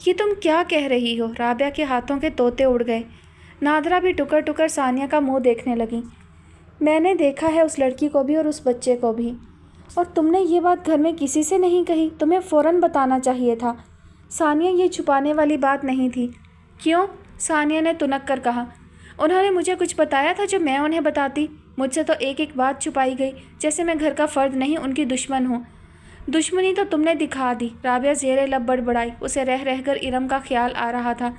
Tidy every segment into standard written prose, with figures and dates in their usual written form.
یہ تم کیا کہہ رہی ہو؟ رابعہ کے ہاتھوں کے طوطے اڑ گئے۔ نادرہ بھی ٹکر ٹکر ثانیہ کا منہ دیکھنے لگی۔ میں نے دیکھا ہے اس لڑکی کو بھی اور اس بچے کو بھی، اور تم نے یہ بات گھر میں کسی سے نہیں کہی؟ تمہیں فوراً بتانا چاہیے تھا۔ ثانیہ، یہ چھپانے والی بات نہیں تھی۔ کیوں؟ ثانیہ نے تنک کر کہا۔ انہوں نے مجھے کچھ بتایا تھا جو میں انہیں بتاتی؟ مجھ سے تو ایک ایک بات چھپائی گئی، جیسے میں گھر کا فرد نہیں ان کی دشمن ہوں۔ دشمنی تو تم نے دکھا دی۔ رابعہ زیر لب بڑبڑائی۔ اسے رہ رہ کر ارم کا خیال آ رہا تھا۔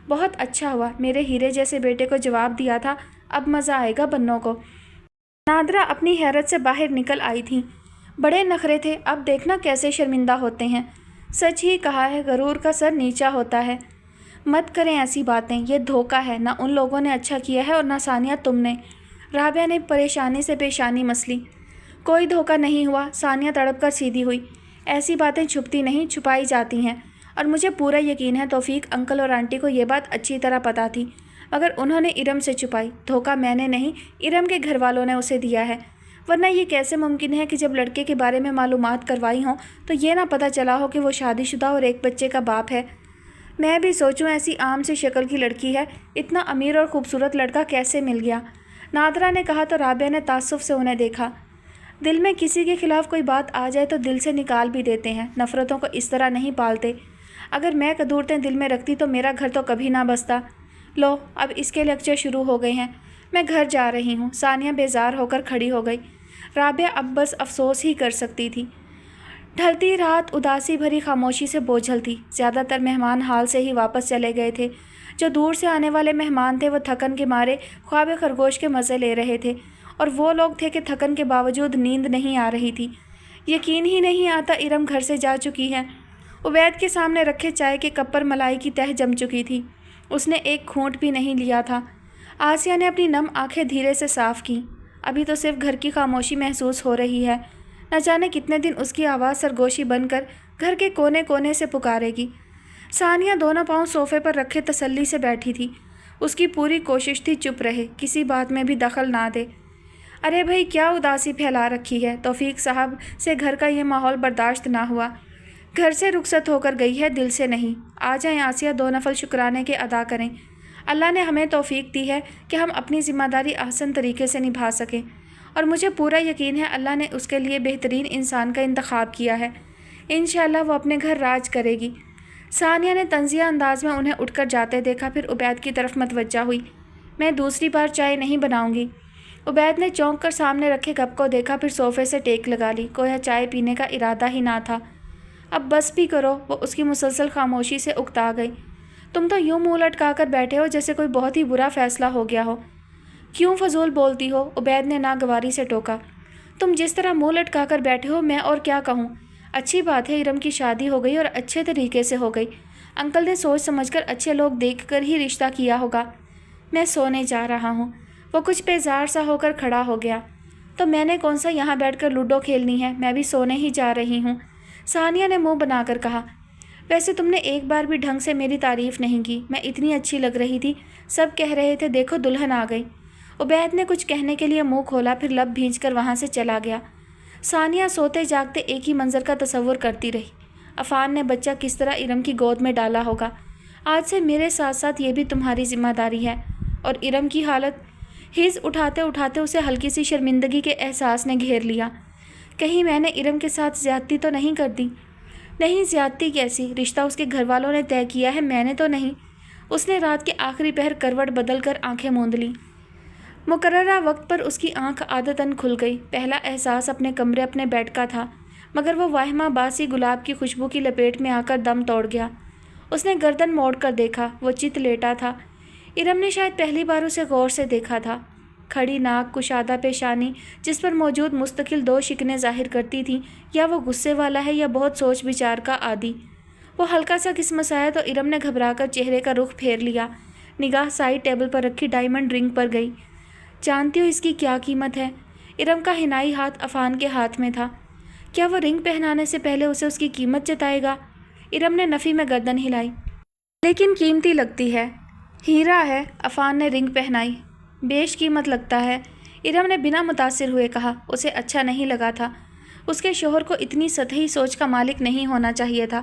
بہت اچھا ہوا میرے ہیرے جیسے بیٹے کو جواب دیا تھا، اب مزہ آئے گا بنوں کو۔ نادرہ اپنی حیرت سے باہر نکل آئی تھی۔ بڑے نخرے تھے، اب دیکھنا کیسے شرمندہ ہوتے ہیں۔ سچ ہی کہا ہے، غرور کا سر نیچا ہوتا ہے۔ مت کریں ایسی باتیں، یہ دھوکہ ہے۔ نہ ان لوگوں نے اچھا کیا ہے اور نہ ثانیہ تم نے۔ رابعہ نے پریشانی سے پیشانی مسلی۔ کوئی دھوکہ نہیں ہوا۔ ثانیہ تڑپ کر سیدھی ہوئی۔ ایسی باتیں چھپتی نہیں، چھپائی جاتی ہیں، اور مجھے پورا یقین ہے توفیق انکل اور آنٹی کو یہ بات اچھی طرح پتہ تھی، مگر انہوں نے ارم سے چھپائی۔ دھوکہ میں نے نہیں، ارم کے گھر والوں نے اسے دیا ہے، ورنہ یہ کیسے ممکن ہے کہ جب لڑکے کے بارے میں معلومات کروائی ہوں تو یہ نہ پتہ چلا ہو کہ وہ شادی شدہ اور ایک بچے کا باپ ہے۔ میں بھی سوچوں ایسی عام سی شکل کی لڑکی ہے، اتنا امیر اور خوبصورت لڑکا کیسے مل گیا؟ نادرہ نے کہا تو رابعہ نے تعصب سے انہیں دیکھا۔ دل میں کسی کے خلاف کوئی بات آ جائے تو دل سے نکال بھی دیتے ہیں، نفرتوں کو اس طرح نہیں پالتے۔ اگر میں قدورتیں دل میں رکھتی تو میرا گھر تو کبھی نہ بستا۔ لو، اب اس کے لیکچر شروع ہو گئے ہیں، میں گھر جا رہی ہوں۔ ثانیہ بیزار ہو کر کھڑی ہو گئی۔ رابعہ اب بس افسوس ہی کر سکتی تھی۔ ڈھلتی رات اداسی بھری خاموشی سے بوجھل تھی۔ زیادہ تر مہمان حال سے ہی واپس چلے گئے تھے۔ جو دور سے آنے والے مہمان تھے وہ تھکن کے مارے خواب خرگوش کے مزے لے رہے تھے، اور وہ لوگ تھے کہ تھکن کے باوجود نیند نہیں آ رہی تھی۔ یقین ہی نہیں آتا ارم گھر سے جا چکی ہے۔ عبید کے سامنے رکھے چائے کے کپ پر ملائی کی تہ جم چکی تھی۔ اس نے ایک گھونٹ بھی نہیں لیا تھا۔ آسیہ نے اپنی نم آنکھیں دھیرے سے صاف کیں۔ ابھی تو صرف گھر کی خاموشی محسوس ہو رہی ہے، نہ جانے کتنے دن اس کی آواز سرگوشی بن کر گھر کے کونے کونے سے پکارے گی۔ ثانیہ دونوں پاؤں صوفے پر رکھے تسلی سے بیٹھی تھی۔ اس کی پوری کوشش تھی چپ رہے، کسی بات میں بھی دخل نہ دے۔ ارے بھائی، کیا اداسی پھیلا رکھی ہے؟ توفیق صاحب سے گھر کا یہ ماحول برداشت نہ ہوا۔ گھر سے رخصت ہو کر گئی ہے، دل سے نہیں۔ آ جائیں آسیہ، دو نفل شکرانے کے ادا کریں۔ اللہ نے ہمیں توفیق دی ہے کہ ہم اپنی ذمہ داری احسن طریقے سے نبھا سکیں، اور مجھے پورا یقین ہے اللہ نے اس کے لیے بہترین انسان کا انتخاب کیا ہے۔ انشاءاللہ وہ اپنے گھر راج کرے گی۔ ثانیہ نے طنزیہ انداز میں انہیں اٹھ کر جاتے دیکھا، پھر عبید کی طرف متوجہ ہوئی۔ میں دوسری بار چائے نہیں بناؤں گی۔ عبید نے چونک کر سامنے رکھے کپ کو دیکھا، پھر صوفے سے ٹیک لگا لی، گویا چائے پینے کا ارادہ ہی نہ تھا۔ اب بس بھی کرو، وہ اس کی مسلسل خاموشی سے اکتا گئی۔ تم تو یوں منہ لٹکا کر بیٹھے ہو جیسے کوئی بہت ہی برا فیصلہ ہو گیا ہو۔ کیوں فضول بولتی ہو؟ عبید نے ناگواری سے ٹوکا۔ تم جس طرح منہ لٹکا کر بیٹھے ہو، میں اور کیا کہوں؟ اچھی بات ہے ارم کی شادی ہو گئی اور اچھے طریقے سے ہو گئی۔ انکل نے سوچ سمجھ کر اچھے لوگ دیکھ کر ہی رشتہ کیا ہوگا۔ میں سونے جا رہا ہوں۔ وہ کچھ بیزار سا ہو کر کھڑا ہو گیا۔ تو میں نے کون سا یہاں بیٹھ کر لوڈو کھیلنی ہے، میں بھی سونے ہی جا رہی ہوں، ثانیہ نے منہ بنا کر کہا۔ ویسے تم نے ایک بار بھی ڈھنگ سے میری تعریف نہیں کی، میں اتنی اچھی لگ رہی تھی، سب کہہ رہے تھے دیکھو دلہن آ گئی۔ عبید نے کچھ کہنے کے لیے منہ کھولا، پھر لب بھینچ کر وہاں سے چلا گیا۔ ثانیہ سوتے جاگتے ایک ہی منظر کا تصور کرتی رہی۔ عفان نے بچہ کس طرح ارم کی گود میں ڈالا ہوگا۔ آج سے میرے ساتھ ساتھ یہ بھی تمہاری ذمہ داری ہے۔ اور ارم کی حالت؟ ہز اٹھاتے اٹھاتے اسے ہلکی سی شرمندگی کے احساس نے گھیر لیا۔ کہیں میں نے ارم کے ساتھ زیادتی تو نہیں کر دی؟ نہیں، زیادتی کیسی؟ رشتہ اس کے گھر والوں نے طے کیا ہے، میں نے تو نہیں۔ اس نے رات کے آخری پہر کروٹ بدل کر آنکھیں موند لیں۔ مقررہ وقت پر اس کی آنکھ عادتاً کھل گئی۔ پہلا احساس اپنے کمرے اپنے بیڈ کا تھا، مگر وہ واہمہ باسی گلاب کی خوشبو کی لپیٹ میں آ کر دم توڑ گیا۔ اس نے گردن موڑ کر دیکھا، وہ چت لیٹا تھا۔ ارم نے شاید پہلی بار اسے غور سے دیکھا تھا۔ کھڑی ناک، کشادہ پیشانی، جس پر موجود مستقل دو شکنیں ظاہر کرتی تھیں، یا وہ غصے والا ہے یا بہت سوچ بچار کا عادی۔ وہ ہلکا سا کسمسایا تو ارم نے گھبرا کر چہرے کا رخ پھیر لیا۔ نگاہ سائڈ ٹیبل پر رکھی ڈائمنڈ رنگ پر گئی۔ جانتی ہو اس کی کیا قیمت ہے؟ ارم کا حنائی ہاتھ عفان کے ہاتھ میں تھا۔ کیا وہ رنگ پہنانے سے پہلے اسے اس کی قیمت جتائے گا؟ ارم نے نفی میں گردن ہلائی۔ لیکن قیمتی لگتی ہے۔ ہیرا ہے، عفان نے رنگ پہنائی۔ بیش قیمت لگتا ہے، ارم نے بنا متاثر ہوئے کہا۔ اسے اچھا نہیں لگا تھا۔ اس کے شوہر کو اتنی سطحی سوچ کا مالک نہیں ہونا چاہیے تھا۔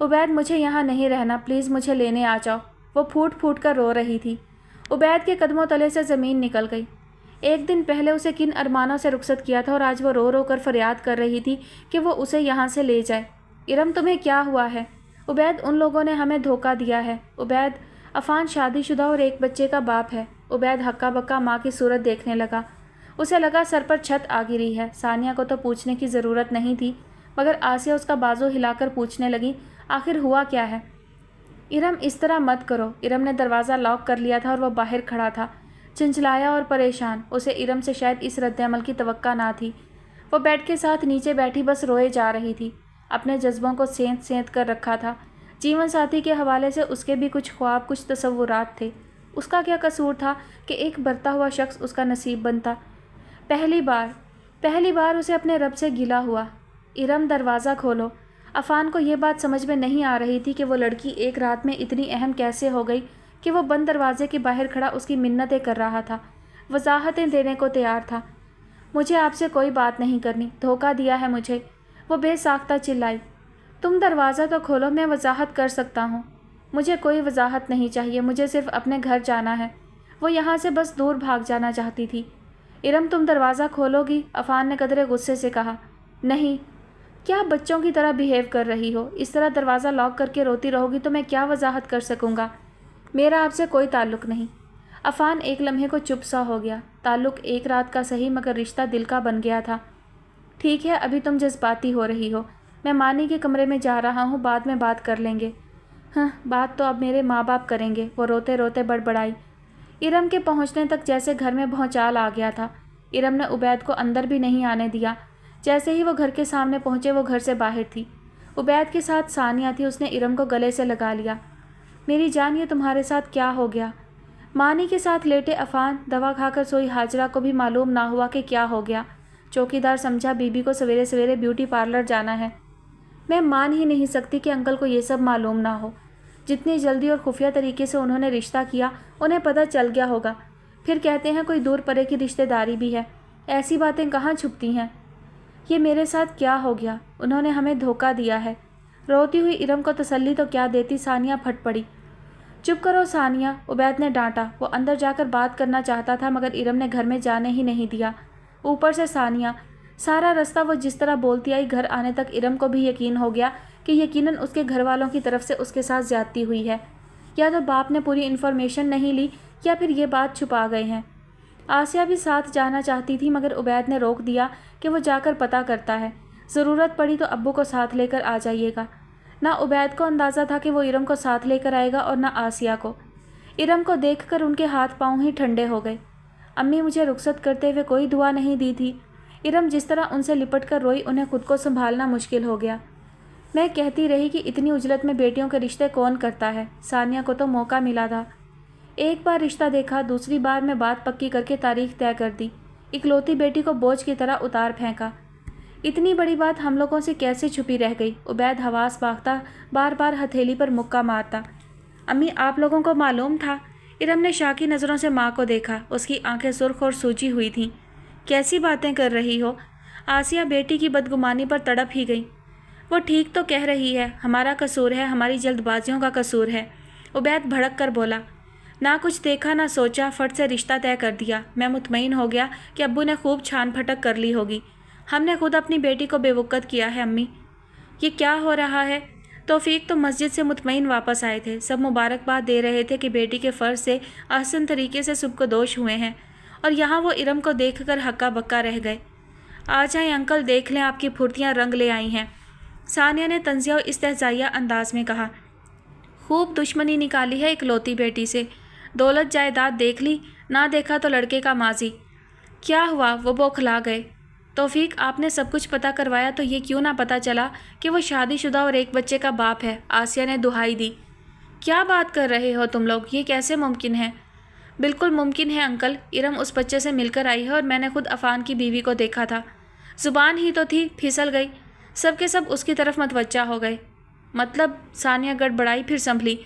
عبید مجھے یہاں نہیں رہنا، پلیز مجھے لینے آ جاؤ۔ وہ پھوٹ پھوٹ کر رو رہی تھی۔ عبید کے قدموں تلے سے زمین نکل گئی۔ ایک دن پہلے اسے کن ارمانوں سے رخصت کیا تھا اور آج وہ رو رو کر فریاد کر رہی تھی کہ وہ اسے یہاں سے لے جائے۔ ارم تمہیں کیا ہوا ہے؟ عبید ان لوگوں نے ہمیں دھوکہ دیا ہے۔ عبید عفان شادی شدہ اور ایک بچے کا باپ ہے۔ عبید ہکا بکا ماں کی صورت دیکھنے لگا۔ اسے لگا سر پر چھت آ گری ہے۔ ثانیہ کو تو پوچھنے کی ضرورت نہیں تھی، مگر آسیہ اس کا بازو ہلا کر پوچھنے لگی آخر ہوا کیا ہے؟ ارم اس طرح مت کرو۔ ارم نے دروازہ لاک کر لیا تھا اور وہ باہر کھڑا تھا، چنچلایا اور پریشان۔ اسے ارم سے شاید اس رد عمل کی توقع نہ تھی۔ وہ بیڈ کے ساتھ نیچے بیٹھی بس روئے جا رہی تھی، اپنے جذبوں کو سینت سینت کر رکھا تھا۔ جیون ساتھی کے حوالے سے اس کے بھی کچھ خواب، کچھ تصورات تھے۔ اس کا کیا قصور تھا کہ ایک برتا ہوا شخص اس کا نصیب بنتا؟ پہلی بار اسے اپنے رب سے گلہ ہوا۔ ارم دروازہ کھولو۔ عفان کو یہ بات سمجھ میں نہیں آ رہی تھی کہ وہ لڑکی ایک رات میں اتنی اہم کیسے ہو گئی کہ وہ بند دروازے کے باہر کھڑا اس کی منتیں کر رہا تھا، وضاحتیں دینے کو تیار تھا۔ مجھے آپ سے کوئی بات نہیں کرنی، دھوکہ دیا ہے مجھے، وہ بے ساختہ چلائی۔ تم دروازہ تو کھولو، میں وضاحت کر سکتا ہوں۔ مجھے کوئی وضاحت نہیں چاہیے، مجھے صرف اپنے گھر جانا ہے۔ وہ یہاں سے بس دور بھاگ جانا چاہتی تھی۔ ارم تم دروازہ کھولو گی؟ عفان نے قدرے غصے سے کہا۔ نہیں۔ کیا بچوں کی طرح بیہیو کر رہی ہو؟ اس طرح دروازہ لاک کر کے روتی رہو گی تو میں کیا وضاحت کر سکوں گا؟ میرا آپ سے کوئی تعلق نہیں۔ عفان ایک لمحے کو چپ سا ہو گیا۔ تعلق ایک رات کا صحیح، مگر رشتہ دل کا بن گیا تھا۔ ٹھیک ہے، ابھی تم جذباتی ہو رہی ہو، میں مانی کے کمرے میں جا رہا ہوں، بعد میں بات کر لیں گے۔ ہاں، بات تو اب میرے ماں باپ کریں گے، وہ روتے روتے بڑبڑائی۔ ارم کے پہنچنے تک جیسے گھر میں بھونچال آ گیا تھا۔ ارم نے عبید کو اندر بھی نہیں آنے دیا۔ جیسے ہی وہ گھر کے سامنے پہنچے وہ گھر سے باہر تھی۔ عبید کے ساتھ ثانیہ تھی۔ اس نے ارم کو گلے سے لگا لیا۔ میری جان، یہ تمہارے ساتھ کیا ہو گیا؟ مانی کے ساتھ لیٹے عفان، دوا کھا کر سوئی حاجرہ کو بھی معلوم نہ ہوا کہ کیا ہو گیا۔ چوکیدار سمجھا بی بی کو سویرے سویرے بیوٹی پارلر جانا ہے۔ میں مان ہی نہیں سکتی کہ انکل کو یہ سب معلوم نہ ہو۔ جتنی جلدی اور خفیہ طریقے سے انہوں نے رشتہ کیا، انہیں پتہ چل گیا ہوگا۔ پھر کہتے ہیں کوئی دور پرے کی رشتہ داری بھی ہے، ایسی باتیں کہاں چھپتی ہیں؟ یہ میرے ساتھ کیا ہو گیا؟ انہوں نے ہمیں دھوکہ دیا ہے۔ روتی ہوئی ارم کو تسلی تو کیا دیتی، ثانیہ پھٹ پڑی۔ چپ کرو ثانیہ، عبید نے ڈانٹا۔ وہ اندر جا کر بات کرنا چاہتا تھا مگر ارم نے گھر میں جانے ہی نہیں دیا۔ اوپر سے ثانیہ، سارا رستہ وہ جس طرح بولتی آئی گھر آنے تک ارم کو بھی یقین ہو گیا کہ یقیناً اس کے گھر والوں کی طرف سے اس کے ساتھ زیادتی ہوئی ہے۔ یا تو باپ نے پوری انفارمیشن نہیں لی یا پھر یہ بات چھپا گئے ہیں۔ آسیہ بھی ساتھ جانا چاہتی تھی مگر عبید نے روک دیا کہ وہ جا کر پتہ کرتا ہے، ضرورت پڑی تو ابو کو ساتھ لے کر آ جائیے گا۔ نہ عبید کو اندازہ تھا کہ وہ ارم کو ساتھ لے کر آئے گا اور نہ آسیہ کو۔ ارم کو دیکھ کر ان کے ہاتھ پاؤں ہی ٹھنڈے ہو گئے۔ امی مجھے رخصت کرتے ہوئے کوئی دعا نہیں دی تھی۔ ارم جس طرح ان سے لپٹ کر روئی، انہیں خود کو سنبھالنا مشکل ہو گیا۔ میں کہتی رہی کہ اتنی اجلت میں بیٹیوں کے رشتے کون کرتا ہے؟ ثانیہ کو تو موقع ملا تھا، ایک بار رشتہ دیکھا، دوسری بار میں بات پکی کر کے تاریخ طے کر دی۔ اکلوتی بیٹی کو بوجھ کی طرح اتار پھینکا۔ اتنی بڑی بات ہم لوگوں سے کیسے چھپی رہ گئی؟ عبید حواس باختہ بار بار ہتھیلی پر مکہ مارتا۔ امی آپ لوگوں کو معلوم تھا؟ ارم نے شاکی نظروں سے ماں کو دیکھا۔ اس کی آنکھیں سرخ اور سوجی ہوئی تھیں۔ کیسی باتیں کر رہی ہو؟ آسیہ بیٹی کی بدگمانی پر تڑپ ہی گئی۔ وہ ٹھیک تو کہہ رہی ہے، ہمارا قصور ہے، ہماری جلد بازیوں کا قصور ہے۔ عبید بھڑک کر بولا۔ نہ کچھ دیکھا نہ سوچا، فٹ سے رشتہ طے کر دیا۔ میں مطمئن ہو گیا کہ ابو نے خوب چھان پھٹک کر لی ہوگی۔ ہم نے خود اپنی بیٹی کو بے وقت کیا ہے امی۔ یہ کیا ہو رہا ہے؟ توفیق تو مسجد سے مطمئن واپس آئے تھے، سب مبارکباد دے رہے تھے کہ بیٹی کے فرض سے احسن طریقے سے سبکدوش ہوئے ہیں، اور یہاں وہ ارم کو دیکھ کر ہکا بکا رہ گئے۔ آ جائیں انکل، دیکھ لیں آپ کی پھرتیاں رنگ لے آئی ہیں، ثانیہ نے طنزیہ و استہزائیہ انداز میں کہا۔ خوب دشمنی نکالی ہے اکلوتی بیٹی سے، دولت جائیداد دیکھ لی، نہ دیکھا تو لڑکے کا ماضی۔ کیا ہوا؟ وہ بوکھلا گئے۔ توفیق آپ نے سب کچھ پتہ کروایا تو یہ کیوں نہ پتہ چلا کہ وہ شادی شدہ اور ایک بچے کا باپ ہے؟ آسیہ نے دہائی دی۔ کیا بات کر رہے ہو تم لوگ؟ یہ کیسے ممکن ہے؟ بالکل ممکن ہے انکل، ارم اس بچے سے مل کر آئی ہے اور میں نے خود عفان کی بیوی کو دیکھا تھا۔ زبان ہی تو تھی، پھسل گئی، سب کے سب اس کی طرف متوجہ ہو گئے۔ مطلب؟ ثانیہ گڑبڑائی، پھر سنبھلی۔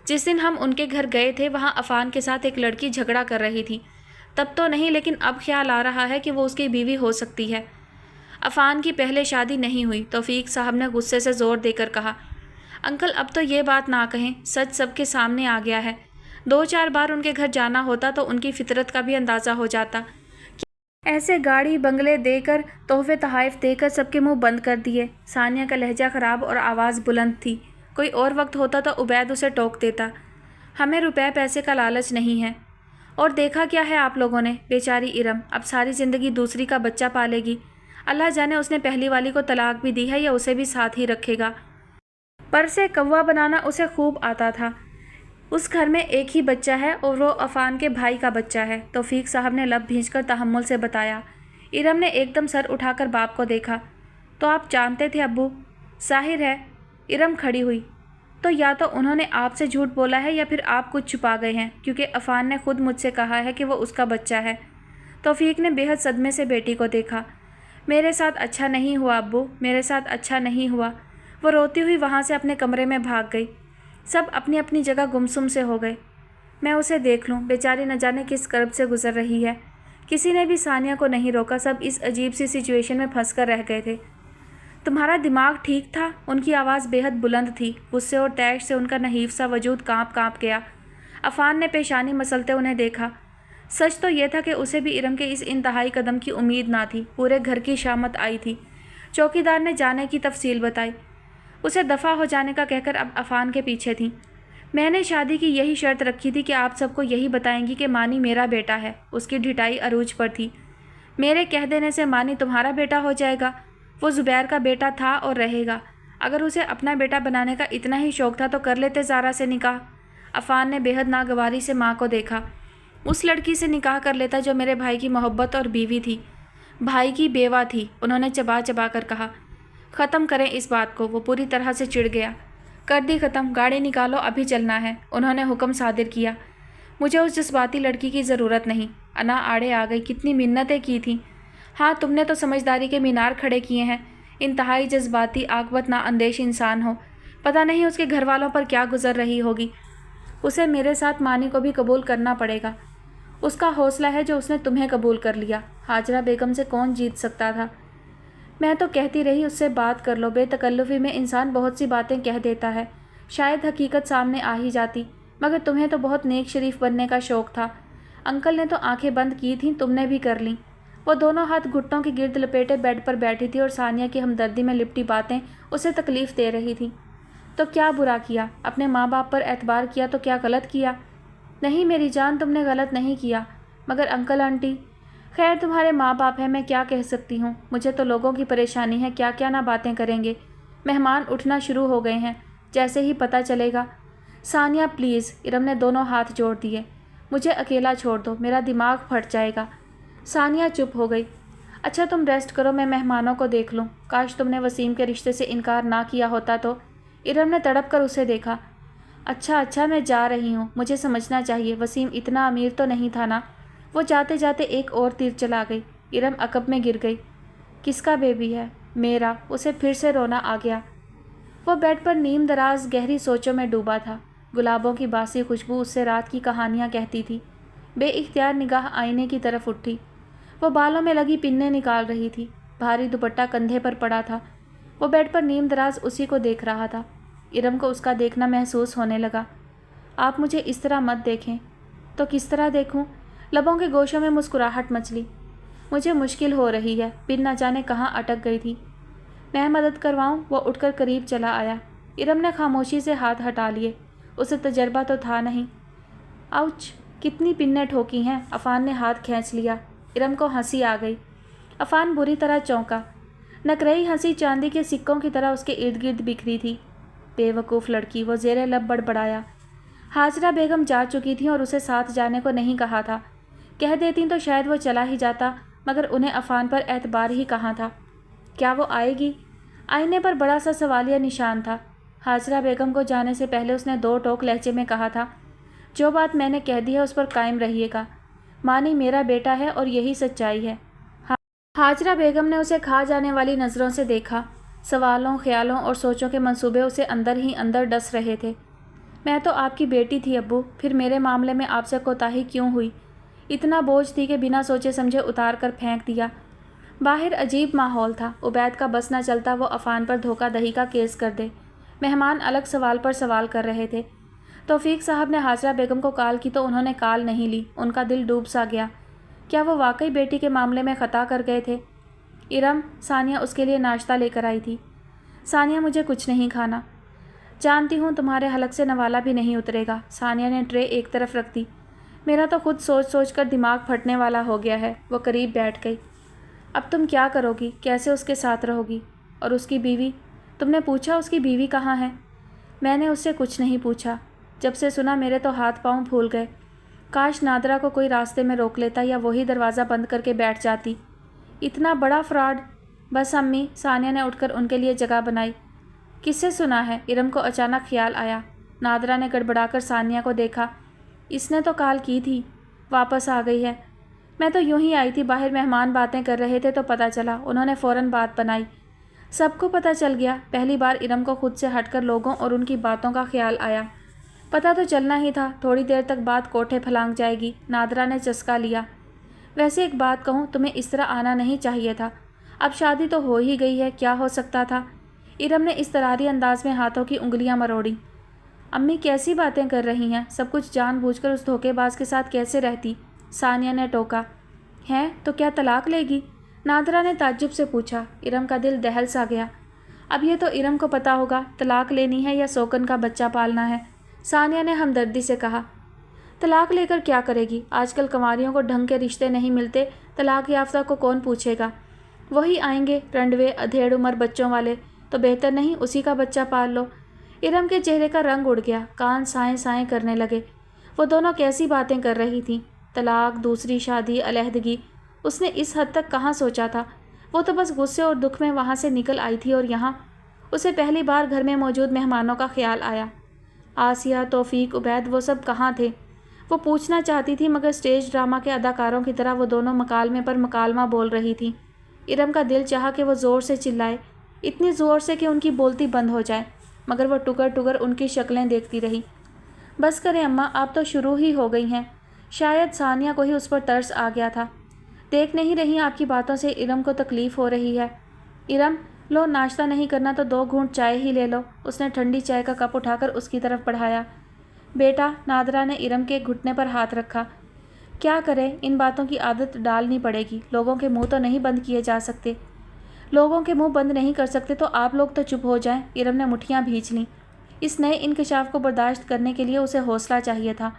جس دن ہم ان کے گھر گئے تھے وہاں عفان کے ساتھ ایک لڑکی جھگڑا کر رہی تھی، تب تو نہیں لیکن اب خیال آ رہا ہے کہ وہ اس کی بیوی ہو سکتی ہے۔ عفان کی پہلے شادی نہیں ہوئی، توفیق صاحب نے غصے سے زور دے کر کہا۔ انکل اب تو یہ بات نہ کہیں، سچ سب کے سامنے آ گیا ہے۔ 2-4 بار ان کے گھر جانا ہوتا تو ان کی فطرت کا بھی اندازہ ہو جاتا۔ ایسے گاڑی بنگلے دے کر، تحفے تحائف دے کر سب کے منہ بند کر دیے۔ ثانیہ کا لہجہ خراب اور آواز بلند تھی۔ کوئی اور وقت ہوتا تو عبید اسے ٹوک دیتا، ہمیں روپے پیسے کا لالچ نہیں ہے۔ اور دیکھا کیا ہے آپ لوگوں نے، بیچاری ارم اب ساری زندگی دوسری کا بچہ پالے گی۔ اللہ جانے اس نے پہلی والی کو طلاق بھی دی ہے یا اسے بھی ساتھ ہی رکھے گا۔ پر سے کوا بنانا اسے خوب آتا تھا۔ اس گھر میں ایک ہی بچہ ہے اور وہ عفان کے بھائی کا بچہ ہے، توفیق صاحب نے لب بھینچ کر تحمل سے بتایا۔ ارم نے ایک دم سر اٹھا کر باپ کو دیکھا۔ تو آپ جانتے تھے ابو؟ ظاہر ہے۔ ارم کھڑی ہوئی۔ تو یا تو انہوں نے آپ سے جھوٹ بولا ہے یا پھر آپ کچھ چھپا گئے ہیں، کیونکہ عفان نے خود مجھ سے کہا ہے کہ وہ اس کا بچہ ہے۔ توفیق نے بے حد صدمے سے بیٹی کو دیکھا۔ میرے ساتھ اچھا نہیں ہوا ابو، میرے ساتھ اچھا نہیں ہوا۔ وہ روتی ہوئی وہاں سے اپنے کمرے میں بھاگ گئی۔ سب اپنی اپنی جگہ گمسم سے ہو گئے۔ میں اسے دیکھ لوں، بیچاری نہ جانے کس کرب سے گزر رہی ہے۔ کسی نے بھی ثانیہ کو نہیں روکا، سب اس عجیب سی سچویشن میں پھنس کر رہ گئے تھے۔ تمہارا دماغ ٹھیک تھا؟ ان کی آواز بے حد بلند تھی۔ غصے اور طیش سے ان کا نحیف سا وجود کانپ گیا۔ عفان نے پیشانی مسلتے انہیں دیکھا۔ سچ تو یہ تھا کہ اسے بھی ارم کے اس انتہائی قدم کی امید نہ تھی۔ پورے گھر کی شامت آئی تھی۔ چوکیدار نے جانے کی تفصیل بتائی۔ اسے دفع ہو جانے کا کہہ کر اب عفان کے پیچھے تھیں۔ میں نے شادی کی یہی شرط رکھی تھی کہ آپ سب کو یہی بتائیں گی کہ مانی میرا بیٹا ہے۔ اس کی ڈھٹائی عروج پر تھی۔ میرے کہہ دینے سے مانی تمہارا بیٹا ہو جائے گا؟ وہ زبیر کا بیٹا تھا اور رہے گا۔ اگر اسے اپنا بیٹا بنانے کا اتنا ہی شوق تھا تو کر لیتے زارا سے نکاح۔ عفان نے بے حد ناگواری سے ماں کو دیکھا۔ اس لڑکی سے نکاح کر لیتا جو میرے بھائی کی محبت اور بیوی تھی، بھائی کی بیوہ تھی، انہوں نے چبا چبا کر کہا۔ ختم کریں اس بات کو۔ وہ پوری طرح سے چڑ گیا۔ کر دی ختم، گاڑی نکالو، ابھی چلنا ہے، انہوں نے حکم صادر کیا۔ مجھے اس جذباتی لڑکی کی ضرورت نہیں۔ انا آڑے آ گئی۔ کتنی منتیں کی تھیں۔ ہاں تم نے تو سمجھداری کے مینار کھڑے کیے ہیں۔ انتہائی جذباتی، عاقبت نا اندیش انسان ہو۔ پتہ نہیں اس کے گھر والوں پر کیا گزر رہی ہوگی۔ اسے میرے ساتھ مانی کو بھی قبول کرنا پڑے گا۔ اس کا حوصلہ ہے جو اس نے تمہیں قبول کر لیا۔ ہاجرہ بیگم سے کون جیت سکتا تھا؟ میں تو کہتی رہی اس سے بات کر لو۔ بے تکلفی میں انسان بہت سی باتیں کہہ دیتا ہے، شاید حقیقت سامنے آ ہی جاتی، مگر تمہیں تو بہت نیک شریف بننے کا شوق تھا۔ انکل نے تو آنکھیں بند کی تھیں، تم نے بھی کر لیں۔ وہ دونوں ہاتھ گھٹنوں کی گرد لپیٹے بیڈ پر بیٹھی تھی اور ثانیہ کی ہمدردی میں لپٹی باتیں اسے تکلیف دے رہی تھیں۔ تو کیا برا کیا؟ اپنے ماں باپ پر اعتبار کیا تو کیا غلط کیا؟ نہیں میری جان، تم نے غلط نہیں کیا، مگر انکل آنٹی، خیر تمہارے ماں باپ ہیں، میں کیا کہہ سکتی ہوں۔ مجھے تو لوگوں کی پریشانی ہے، کیا کیا نہ باتیں کریں گے۔ مہمان اٹھنا شروع ہو گئے ہیں، جیسے ہی پتہ چلے گا۔ ثانیہ پلیز، ارم نے دونوں ہاتھ جوڑ دیے، مجھے اکیلا چھوڑ دو، میرا دماغ پھٹ جائے گا۔ ثانیہ چپ ہو گئی۔ اچھا تم ریسٹ کرو، میں مہمانوں کو دیکھ لوں۔ کاش تم نے وسیم کے رشتے سے انکار نہ کیا ہوتا تو۔ ارم نے تڑپ کر اسے دیکھا۔ اچھا میں جا رہی ہوں، مجھے سمجھنا چاہیے، وسیم اتنا امیر تو نہیں تھا نا۔ وہ جاتے جاتے ایک اور تیر چلا گئی۔ ارم عقب میں گر گئی۔ کس کا بیبی ہے؟ میرا۔ اسے پھر سے رونا آ گیا۔ وہ بیڈ پر نیم دراز گہری سوچوں میں ڈوبا تھا۔ گلابوں کی باسی خوشبو اس سے رات کی کہانیاں کہتی تھی۔ بے اختیار نگاہ آئینے کی طرف اٹھی۔ وہ بالوں میں لگی پنیں نکال رہی تھی۔ بھاری دوپٹہ کندھے پر پڑا تھا۔ وہ بیڈ پر نیم دراز اسی کو دیکھ رہا تھا۔ ارم کو اس کا دیکھنا محسوس ہونے لگا۔ آپ مجھے اس طرح مت دیکھیں۔ تو کس طرح دیکھوں؟ لبوں کے گوشوں میں مسکراہٹ مچلی۔ مجھے مشکل ہو رہی ہے، پن نہ جانے کہاں اٹک گئی تھی۔ میں مدد کرواؤں؟ وہ اٹھ کر قریب چلا آیا۔ ارم نے خاموشی سے ہاتھ ہٹا لیے۔ اسے تجربہ تو تھا نہیں۔ آؤچ، کتنی پنیں ٹھوکی ہیں۔ عفان نے ہاتھ کھینچ لیا۔ ارم کو ہنسی آ گئی۔ عفان بری طرح چونکا۔ نکرئی ہنسی چاندی کے سکوں کی طرح اس کے ارد گرد بکھری تھی۔ بے وقوف لڑکی، وہ زیر لب بڑبڑایا۔ ہاجرہ بیگم جا چکی تھیں اور اسے ساتھ جانے کو نہیں کہا تھا۔ کہہ دیتی تو شاید وہ چلا ہی جاتا، مگر انہیں عفان پر اعتبار ہی کہاں تھا۔ کیا وہ آئے گی؟ آئینے پر بڑا سا سوالیہ نشان تھا۔ ہاجرہ بیگم کو جانے سے پہلے اس نے 2 ٹوک لہجے میں کہا تھا، جو بات میں نے کہہ دی ہے اس پر قائم رہیے گا۔ مانی میرا بیٹا ہے اور یہی سچائی ہے۔ ہاجرہ بیگم نے اسے کھا جانے والی نظروں سے دیکھا۔ سوالوں، خیالوں اور سوچوں کے منصوبے اسے اندر ہی اندر ڈس رہے تھے۔ میں تو آپ کی بیٹی تھی ابو، پھر میرے معاملے میں آپ سے کوتاہی کیوں ہوئی؟ اتنا بوجھ تھی کہ بنا سوچے سمجھے اتار کر پھینک دیا۔ باہر عجیب ماحول تھا۔ عبید کا بس نہ چلتا وہ عفان پر دھوکہ دہی کا کیس کر دے۔ مہمان الگ سوال پر سوال کر رہے تھے۔ توفیق صاحب نے حاجرہ بیگم کو کال کی تو انہوں نے کال نہیں لی۔ ان کا دل ڈوب سا گیا۔ کیا وہ واقعی بیٹی کے معاملے میں خطا کر گئے تھے؟ ارم، ثانیہ اس کے لیے ناشتہ لے کر آئی تھی۔ ثانیہ، مجھے کچھ نہیں کھانا۔ جانتی ہوں تمہارے حلق سے نوالا بھی نہیں اترے گا۔ ثانیہ نے ٹرے ایک طرف رکھ دی۔ میرا تو خود سوچ سوچ کر دماغ پھٹنے والا ہو گیا ہے۔ وہ قریب بیٹھ گئی۔ اب تم کیا کرو گی؟ کیسے اس کے ساتھ رہو گی؟ اور اس کی بیوی؟ تم نے پوچھا اس کی بیوی کہاں ہے؟ میں نے اس سے کچھ نہیں پوچھا۔ جب سے سنا میرے تو ہاتھ پاؤں پھول گئے۔ کاش نادرہ کو کوئی راستے میں روک لیتا یا وہی دروازہ بند کر کے بیٹھ جاتی۔ اتنا بڑا فراڈ۔ بس امی، ثانیہ نے اٹھ کر ان کے لیے جگہ بنائی۔ کس سے سنا ہے؟ ارم کو اچانک خیال آیا۔ نادرہ نے گڑبڑا کر ثانیہ کو دیکھا۔ اس نے تو کال کی تھی، واپس آ گئی ہے۔ میں تو یوں ہی آئی تھی، باہر مہمان باتیں کر رہے تھے تو پتہ چلا۔ انہوں نے فوراً بات بنائی۔ سب کو پتہ چل گیا۔ پہلی بار ارم کو خود سے ہٹ کر لوگوں اور ان کی باتوں کا خیال آیا۔ پتہ تو چلنا ہی تھا، تھوڑی دیر تک بات کوٹھے پھلانگ جائے گی۔ نادرہ نے چسکا لیا۔ ویسے ایک بات کہوں، تمہیں اس طرح آنا نہیں چاہیے تھا۔ اب شادی تو ہو ہی گئی ہے، کیا ہو سکتا تھا؟ ارم نے اضطراری انداز میں ہاتھوں کی انگلیاں مروڑیں۔ امی کیسی باتیں کر رہی ہیں؟ سب کچھ جان بوجھ کر اس دھوکے باز کے ساتھ کیسے رہتی؟ ثانیہ نے ٹوکا۔ ہیں تو کیا طلاق لے گی؟ نادرہ نے تعجب سے پوچھا۔ ارم کا دل دہل سا گیا۔ اب یہ تو ارم کو پتہ ہوگا، طلاق لینی ہے یا سوکن کا بچہ پالنا ہے۔ ثانیہ نے ہمدردی سے کہا۔ طلاق لے کر کیا کرے گی؟ آج کل کنواریوں کو ڈھنگ کے رشتے نہیں ملتے، طلاق یافتہ کو کون پوچھے گا؟ وہی آئیں گے رنڈوے ادھیڑ عمر بچوں والے، تو بہتر نہیں اسی کا بچہ پال لو؟ ارم کے چہرے کا رنگ اڑ گیا، کان سائیں سائیں کرنے لگے۔ وہ دونوں کیسی باتیں کر رہی تھیں؟ طلاق، دوسری شادی، علیحدگی۔ اس نے اس حد تک کہاں سوچا تھا؟ وہ تو بس غصے اور دکھ میں وہاں سے نکل آئی تھی، اور یہاں اسے پہلی بار گھر میں موجود مہمانوں کا خیال آیا۔ آسیہ، توفیق، عبید، وہ سب کہاں تھے؟ وہ پوچھنا چاہتی تھی مگر سٹیج ڈرامہ کے اداکاروں کی طرح وہ دونوں مکالمے پر مکالمہ بول رہی تھیں۔ ارم کا دل چاہا کہ وہ زور سے چلائے، اتنی زور سے کہ ان کی بولتی بند ہو جائے، مگر وہ ٹکر ٹکر ان کی شکلیں دیکھتی رہی۔ بس کریں اماں، آپ تو شروع ہی ہو گئی ہیں۔ شاید ثانیہ کو ہی اس پر ترس آ گیا تھا۔ دیکھ نہیں رہی آپ کی باتوں سے ارم کو تکلیف ہو رہی ہے۔ ارم، لو ناشتہ نہیں کرنا تو 2 گھونٹ چائے ہی لے لو۔ اس نے ٹھنڈی چائے کا کپ اٹھا کر اس کی طرف بڑھایا۔ بیٹا، نادرہ نے ارم کے گھٹنے پر ہاتھ رکھا۔ کیا کرے، ان باتوں کی عادت ڈالنی پڑے گی۔ لوگوں کے منہ تو نہیں بند کیے جا سکتے۔ لوگوں کے منہ بند نہیں کر سکتے تو آپ لوگ تو چپ ہو جائیں۔ ارم نے مٹھیاں بھینچ لیں۔ اس نئے انکشاف کو برداشت کرنے کے لیے اسے حوصلہ چاہیے تھا۔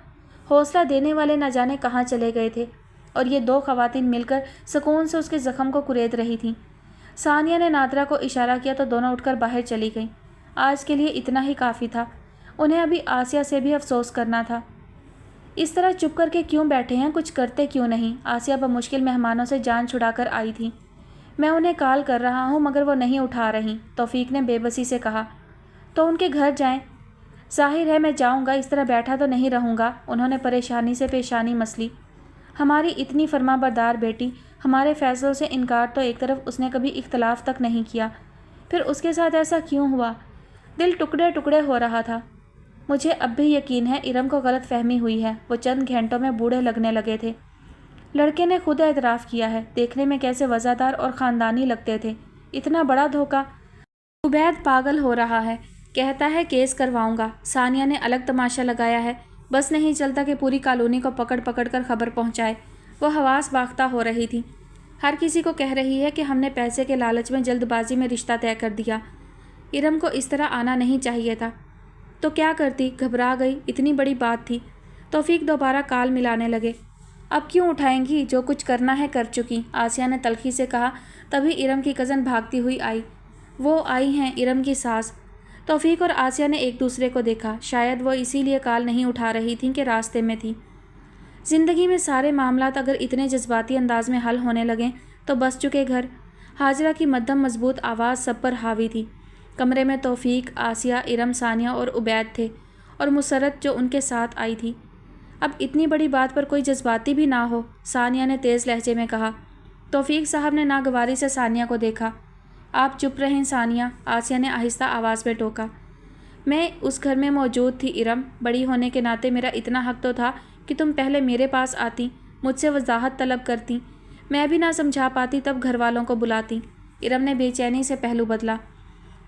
حوصلہ دینے والے نہ جانے کہاں چلے گئے تھے، اور یہ 2 خواتین مل کر سکون سے اس کے زخم کو کرید رہی تھیں۔ ثانیہ نے نادرہ کو اشارہ کیا تو دونوں اٹھ کر باہر چلی گئیں۔ آج کے لیے اتنا ہی کافی تھا۔ انہیں ابھی آسیہ سے بھی افسوس کرنا تھا۔ اس طرح چپ کر کے کیوں بیٹھے ہیں؟ کچھ کرتے کیوں نہیں؟ آسیہ بمشکل مہمانوں سے جان چھڑا کر آئی تھی۔ میں انہیں کال کر رہا ہوں مگر وہ نہیں اٹھا رہیں، توفیق نے بے بسی سے کہا۔ تو ان کے گھر جائیں۔ ظاہر ہے میں جاؤں گا، اس طرح بیٹھا تو نہیں رہوں گا۔ انہوں نے پریشانی سے پیشانی مسلی۔ ہماری اتنی فرما بردار بیٹی، ہمارے فیصلوں سے انکار تو ایک طرف اس نے کبھی اختلاف تک نہیں کیا، پھر اس کے ساتھ ایسا کیوں ہوا؟ دل ٹکڑے ٹکڑے ہو رہا تھا۔ مجھے اب بھی یقین ہے ارم کو غلط فہمی ہوئی ہے، وہ چند گھنٹوں میں بوڑھے لگنے لگے تھے۔ لڑکے نے خود اعتراف کیا ہے، دیکھنے میں کیسے وفادار اور خاندانی لگتے تھے۔ اتنا بڑا دھوکہ! عبید پاگل ہو رہا ہے، کہتا ہے کیس کرواؤں گا۔ ثانیہ نے الگ تماشا لگایا ہے، بس نہیں چلتا کہ پوری کالونی کو پکڑ پکڑ کر خبر پہنچائے۔ وہ حواس باختہ ہو رہی تھی، ہر کسی کو کہہ رہی ہے کہ ہم نے پیسے کے لالچ میں جلد بازی میں رشتہ طے کر دیا۔ ارم کو اس طرح آنا نہیں چاہیے تھا۔ تو کیا کرتی؟ گھبرا گئی، اتنی بڑی بات تھی۔ توفیق دوبارہ کال ملانے لگے۔ اب کیوں اٹھائیں گی؟ جو کچھ کرنا ہے کر چکی، آسیہ نے تلخی سے کہا۔ تبھی ارم کی کزن بھاگتی ہوئی آئی۔ وہ آئی ہیں ارم کی ساس۔ توفیق اور آسیہ نے ایک دوسرے کو دیکھا، شاید وہ اسی لیے کال نہیں اٹھا رہی تھیں کہ راستے میں تھی۔ زندگی میں سارے معاملات اگر اتنے جذباتی انداز میں حل ہونے لگیں تو بس چکے گھر۔ حاجرہ کی مدھم مضبوط آواز سب پر حاوی تھی۔ کمرے میں توفیق، آسیہ، ارم، ثانیہ اور عبید تھے، اور مسرت جو ان کے ساتھ آئی تھی۔ اب اتنی بڑی بات پر کوئی جذباتی بھی نہ ہو، ثانیہ نے تیز لہجے میں کہا۔ توفیق صاحب نے ناگواری سے ثانیہ کو دیکھا۔ آپ چپ رہیں ثانیہ، آسیہ نے آہستہ آواز میں ٹوکا۔ میں اس گھر میں موجود تھی ارم، بڑی ہونے کے ناطے میرا اتنا حق تو تھا کہ تم پہلے میرے پاس آتی، مجھ سے وضاحت طلب کرتی۔ میں بھی نہ سمجھا پاتی تب گھر والوں کو بلاتی۔ ارم نے بے چینی سے پہلو بدلا۔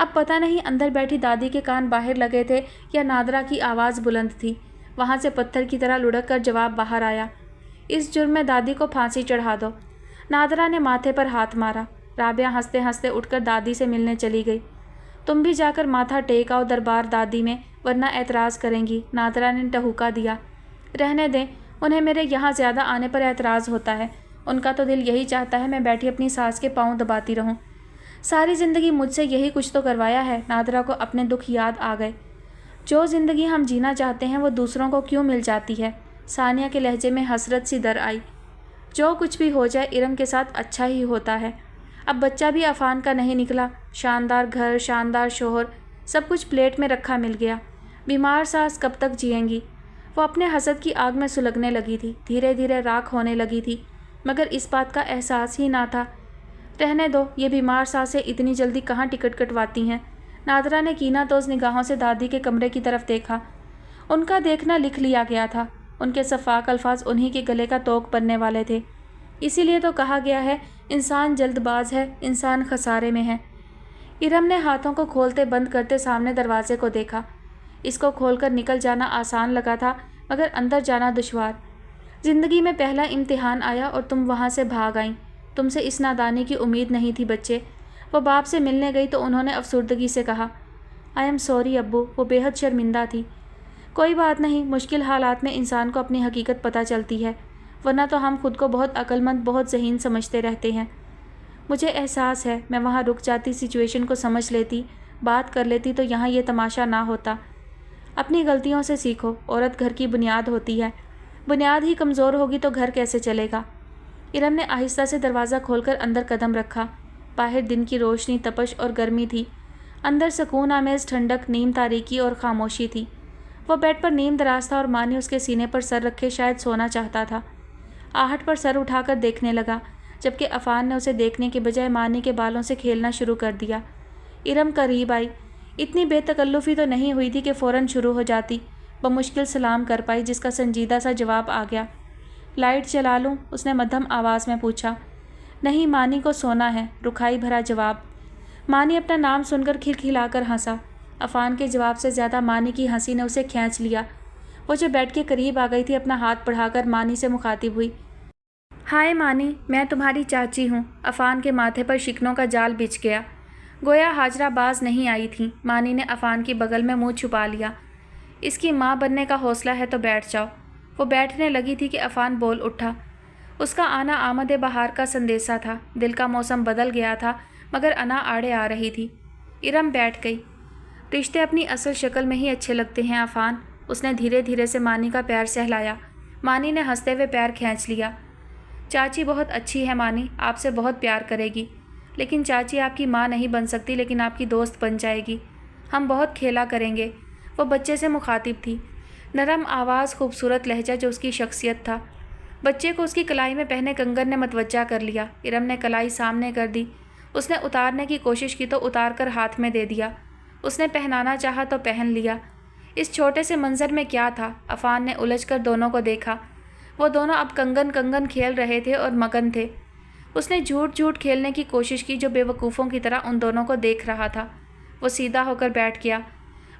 اب پتہ نہیں اندر بیٹھی دادی کے کان باہر لگے تھے یا نادرا کی آواز بلند تھی۔ وہاں سے پتھر کی طرح لڑک کر جواب باہر آیا، اس جرم میں دادی کو پھانسی چڑھا دو۔ نادرا نے ماتھے پر ہاتھ مارا۔ رابعہ ہنستے ہنستے اٹھ کر دادی سے ملنے چلی گئی۔ تم بھی جا کر ماتھا ٹیک آؤ دربار دادی میں، ورنہ اعتراض کریں گی، نادرا نے ٹہوکا دیا۔ رہنے دیں، انہیں میرے یہاں زیادہ آنے پر اعتراض ہوتا ہے۔ ان کا تو دل یہی چاہتا ہے میں بیٹھی اپنی ساس کے پاؤں دباتی رہوں۔ ساری زندگی مجھ سے یہی کچھ تو کروایا ہے۔ نادرا کو اپنے دکھ یاد آ گئے۔ جو زندگی ہم جینا چاہتے ہیں وہ دوسروں کو کیوں مل جاتی ہے؟ ثانیہ کے لہجے میں حسرت سی در آئی۔ جو کچھ بھی ہو جائے ارم کے ساتھ اچھا ہی ہوتا ہے۔ اب بچہ بھی عفان کا نہیں نکلا۔ شاندار گھر، شاندار شوہر، سب کچھ پلیٹ میں رکھا مل گیا۔ بیمار ساس کب تک جئیں گی؟ وہ اپنے حسد کی آگ میں سلگنے لگی تھی، دھیرے دھیرے راکھ ہونے لگی تھی، مگر اس بات کا احساس ہی نہ تھا۔ رہنے دو، یہ بیمار ساسیں اتنی جلدی کہاں ٹکٹ کٹواتی ہیں؟ نادرا نے کینہ توز نگاہوں سے دادی کے کمرے کی طرف دیکھا۔ ان کا دیکھنا لکھ لیا گیا تھا۔ ان کے شفاق الفاظ انہی کے گلے کا توق بننے والے تھے۔ اسی لیے تو کہا گیا ہے، انسان جلد باز ہے، انسان خسارے میں ہے۔ ارم نے ہاتھوں کو کھولتے بند کرتے سامنے دروازے کو دیکھا۔ اس کو کھول کر نکل جانا آسان لگا تھا، مگر اندر جانا دشوار۔ زندگی میں پہلا امتحان آیا اور تم وہاں سے بھاگ آئیں۔ تم سے اس نادانی کی امید نہیں تھی بچے۔ وہ باپ سے ملنے گئی تو انہوں نے افسردگی سے کہا، آئی ایم سوری ابو۔ وہ بے حد شرمندہ تھی۔ کوئی بات نہیں، مشکل حالات میں انسان کو اپنی حقیقت پتہ چلتی ہے، ورنہ تو ہم خود کو بہت عقل مند، بہت ذہین سمجھتے رہتے ہیں۔ مجھے احساس ہے میں وہاں رک جاتی، سچویشن کو سمجھ لیتی، بات کر لیتی تو یہاں یہ تماشا نہ ہوتا۔ اپنی غلطیوں سے سیکھو، عورت گھر کی بنیاد ہوتی ہے، بنیاد ہی کمزور ہوگی تو گھر کیسے چلے گا؟ ارم نے آہستہ سے دروازہ کھول کر اندر قدم رکھا۔ باہر دن کی روشنی، تپش اور گرمی تھی، اندر سکون آمیز ٹھنڈک، نیم تاریکی اور خاموشی تھی۔ وہ بیڈ پر نیم دراز تھا اور مانی اس کے سینے پر سر رکھے شاید سونا چاہتا تھا۔ آہٹ پر سر اٹھا کر دیکھنے لگا، جبکہ عفان نے اسے دیکھنے کے بجائے مانی کے بالوں سے کھیلنا شروع کر دیا۔ ارم قریب آئی۔ اتنی بے تکلفی تو نہیں ہوئی تھی کہ فوراً شروع ہو جاتی۔ بمشکل سلام کر پائی، جس کا سنجیدہ سا جواب آ گیا۔ لائٹ جلا لوں؟ اس نے مدھم آواز میں پوچھا۔ نہیں، مانی کو سونا ہے، رکھائی بھرا جواب۔ مانی اپنا نام سن کر کھلکھلا کر ہنسا۔ عفان کے جواب سے زیادہ مانی کی ہنسی نے اسے کھینچ لیا۔ وہ جو بیڈ کے قریب آ گئی تھی، اپنا ہاتھ بڑھا کر مانی سے مخاطب ہوئی۔ ہائے مانی، میں تمہاری چاچی ہوں۔ عفان کے ماتھے پر شکنوں کا جال بچھ گیا، گویا ہاجرہ باز نہیں آئی تھیں۔ مانی نے عفان کی بغل میں منہ چھپا لیا۔ اس کی ماں بننے کا حوصلہ ہے تو بیٹھ جاؤ۔ وہ بیٹھنے لگی تھی کہ عفان بول اٹھا۔ اس کا آنا آمد بہار کا سندیسہ تھا۔ دل کا موسم بدل گیا تھا، مگر انا آڑے آ رہی تھی۔ ارم بیٹھ گئی۔ رشتے اپنی اصل شکل میں ہی اچھے لگتے ہیں عفان۔ اس نے دھیرے دھیرے سے مانی کا پیر سہلایا۔ مانی نے ہنستے ہوئے پیر کھینچ لیا۔ چاچی بہت اچھی ہے مانی، آپ سے بہت پیار کرے گی، لیکن چاچی آپ کی ماں نہیں بن سکتی، لیکن آپ کی دوست بن جائے گی۔ ہم بہت کھیلا کریں گے۔ وہ بچے سے مخاطب تھی، نرم آواز، خوبصورت لہجہ جو اس کی شخصیت تھا۔ بچے کو اس کی کلائی میں پہنے کنگن نے متوجہ کر لیا۔ ارم نے کلائی سامنے کر دی۔ اس نے اتارنے کی کوشش کی تو اتار کر ہاتھ میں دے دیا۔ اس نے پہنانا چاہا تو پہن لیا۔ اس چھوٹے سے منظر میں کیا تھا؟ عفان نے الجھ کر دونوں کو دیکھا۔ وہ دونوں اب کنگن کھیل رہے تھے اور مگن تھے۔ اس نے جھوٹ کھیلنے کی کوشش کی جو بے وقوفوں کی طرح ان دونوں کو دیکھ رہا تھا۔ وہ سیدھا ہو کر بیٹھ گیا۔